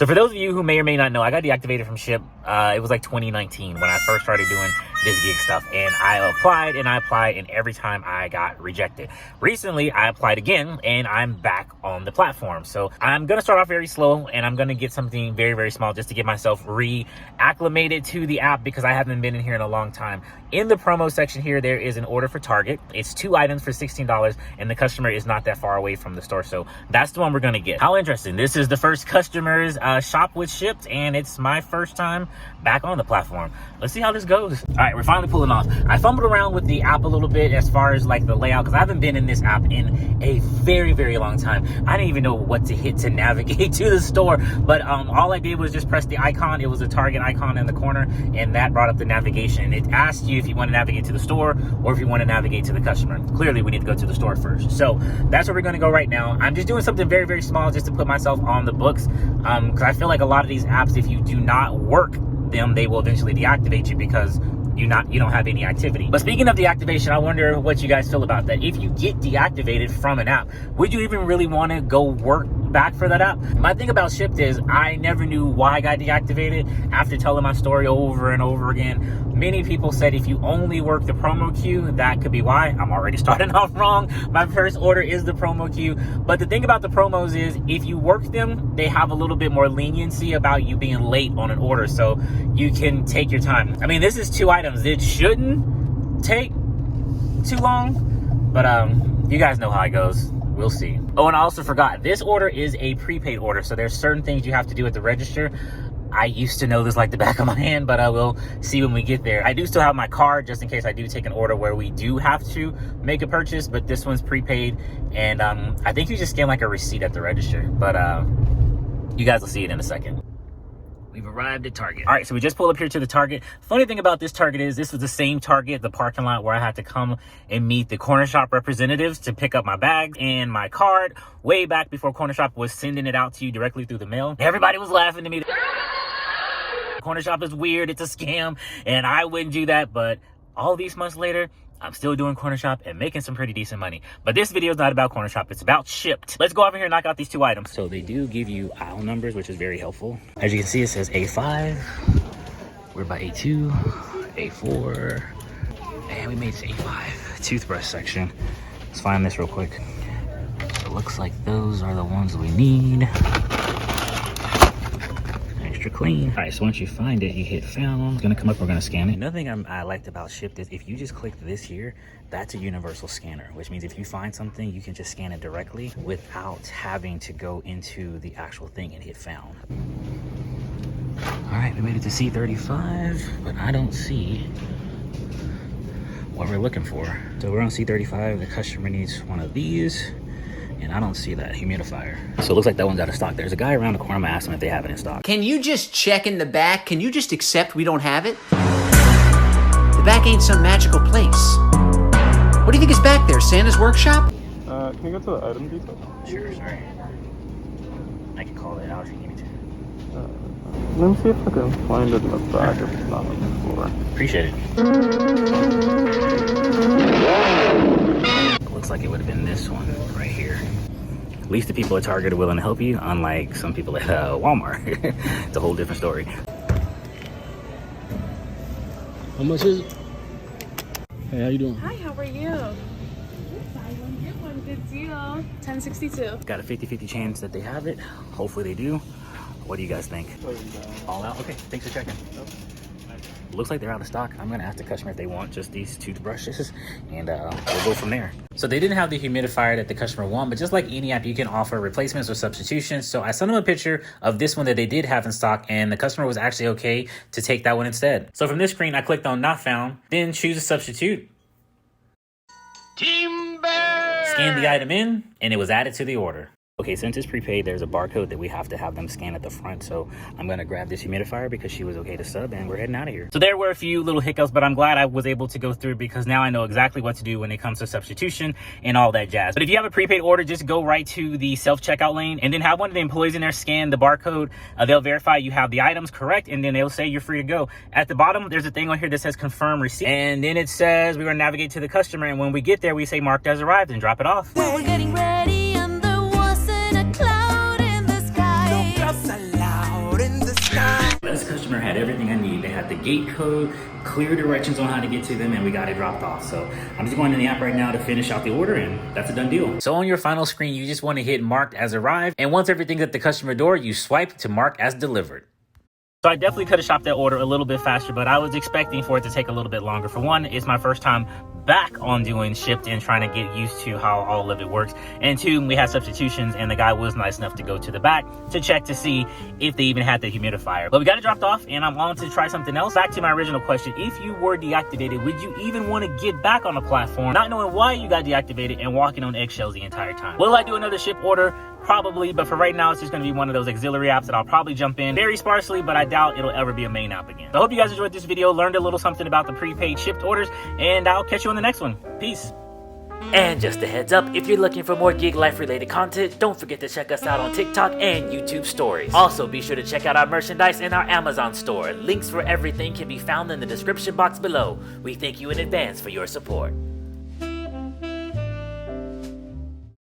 So for those of you who may or may not know, I got deactivated from Shipt. It was like 2019 when I first started doing this gig stuff, and I applied and every time I got rejected. Recently I applied again and I'm back on the platform. So I'm gonna start off very slow and I'm gonna get something very, very small just to get myself reacclimated to the app because I haven't been in here in a long time. In the promo section here, there is an order for Target. It's 2 items for $16 and the customer is not that far away from the store. So that's the one we're gonna get. How interesting. This is the first customer's shop with Shipt, and it's my first time back on the platform. Let's see how this goes. All right, we're finally pulling off. I fumbled around with the app a little bit as far as like the layout because I haven't been in this app in a very, very long time. I didn't even know what to hit to navigate to the store, but all I did was just press the icon. It was a Target icon in the corner, and that brought up the navigation. It asked you if you want to navigate to the store or if you want to navigate to the customer. Clearly, we need to go to the store first. So that's where we're going to go right now. I'm just doing something very, very small just to put myself on the books because I feel like a lot of these apps, if you do not work them, they will eventually deactivate you because you don't have any activity. But speaking of deactivation, I wonder what you guys feel about that. If you get deactivated from an app, would you even really want to go work back for that app? My thing about Shipt is I never knew why I got deactivated. After telling my story over and over again, many people said if you only work the promo queue, that could be why. I'm already starting off wrong. My first order is the promo queue. But the thing about the promos is if you work them, they have a little bit more leniency about you being late on an order. So you can take your time. I mean, this is 2 items. It shouldn't take too long, but you guys know how it goes. We'll see. Oh, and I also forgot, this order is a prepaid order, so there's certain things you have to do at the register. I used to know this like the back of my hand, but I will see when we get there. I do still have my card just in case I do take an order where we do have to make a purchase, but this one's prepaid, and I think you just scan like a receipt at the register, but you guys will see it in a second. We've arrived at Target. All right, so we just pulled up here to the Target. Funny thing about this Target is this was the same Target, the parking lot where I had to come and meet the Corner Shop representatives to pick up my bags and my card way back before Corner Shop was sending it out to you directly through the mail. Everybody was laughing to me. Corner Shop is weird, it's a scam, and I wouldn't do that, but all these months later, I'm still doing Corner Shop and making some pretty decent money. But this video is not about Corner Shop, it's about Shipt. Let's go over here and knock out these 2 items. So they do give you aisle numbers, which is very helpful. As you can see, it says A5. We're by A2, A4, and we made it to A5. Toothbrush section. Let's find this real quick. So it looks like those are the ones we need. Extra clean. All right, so once you find it, you hit found. It's gonna come up, we're gonna scan it. Another thing I liked about Shipt is if you just click this here, that's a universal scanner, which means if you find something, you can just scan it directly without having to go into the actual thing and hit found. All right, we made it to C35, but I don't see what we're looking for. So we're on C35, the customer needs one of these, and I don't see that humidifier. So it looks like that one's out of stock. There's a guy around the corner. I'm gonna ask him if they have it in stock. Can you just check in the back? Can you just accept we don't have it? The back ain't some magical place. What do you think is back there? Santa's workshop? Can you go to the item detail? Sure, sorry. I can call it out if you need me to. Let me see if I can find it in the back if it's not on the floor. Appreciate it. Looks like it would have been this one right here. At least the people at Target are willing to help you, unlike some people at Walmart. It's a whole different story. How much is it? Hey, how you doing? Hi, how are you? Buy one, get one, good deal. $10.62. Got a 50-50 chance that they have it. Hopefully they do. What do you guys think? All out? Okay, thanks for checking. Looks like they're out of stock. I'm gonna ask the customer if they want just these toothbrushes, and we'll go from there. So they didn't have the humidifier that the customer wanted, but just like any app, you can offer replacements or substitutions. So I sent them a picture of this one that they did have in stock, and the customer was actually okay to take that one instead. So from this screen, I clicked on not found, then choose a substitute. Timber! Scanned the item in, and it was added to the order. Okay, since it's prepaid, there's a barcode that we have to have them scan at the front. So I'm gonna grab this humidifier because she was okay to sub, and we're heading out of here. So there were a few little hiccups, but I'm glad I was able to go through because now I know exactly what to do when it comes to substitution and all that jazz. But if you have a prepaid order, just go right to the self-checkout lane and then have one of the employees in there scan the barcode. They'll verify you have the items correct, and then they'll say you're free to go. At the bottom, there's a thing on here that says confirm receipt. And then it says we're gonna navigate to the customer, and when we get there, we say marked as arrived and drop it off. Well, we're getting ready and there wasn't a cloud in the sky. No clouds allowed. everything I need. They had the gate code, clear directions on how to get to them, and we got it dropped off. So I'm just going in the app right now to finish out the order, and that's a done deal. So on your final screen, you just want to hit marked as arrived, and once everything's at the customer door, you swipe to mark as delivered. So I definitely could have shopped that order a little bit faster, but I was expecting for it to take a little bit longer. For one, it's my first time back on doing Shipt and trying to get used to how all of it works. And two, we had substitutions, and the guy was nice enough to go to the back to check to see if they even had the humidifier. But we got it dropped off, and I'm on to try something else. Back to my original question, if you were deactivated, would you even want to get back on the platform, not knowing why you got deactivated and walking on eggshells the entire time? Will I do another Shipt order? Probably, but for right now, it's just going to be one of those auxiliary apps that I'll probably jump in very sparsely, but I doubt it'll ever be a main app again. So I hope you guys enjoyed this video, learned a little something about the prepaid Shipt orders, and I'll catch you on the next one. Peace. And just a heads up, if you're looking for more gig life related content, don't forget to check us out on TikTok and YouTube stories. Also, be sure to check out our merchandise in our Amazon store. Links for everything can be found in the description box below. We thank you in advance for your support.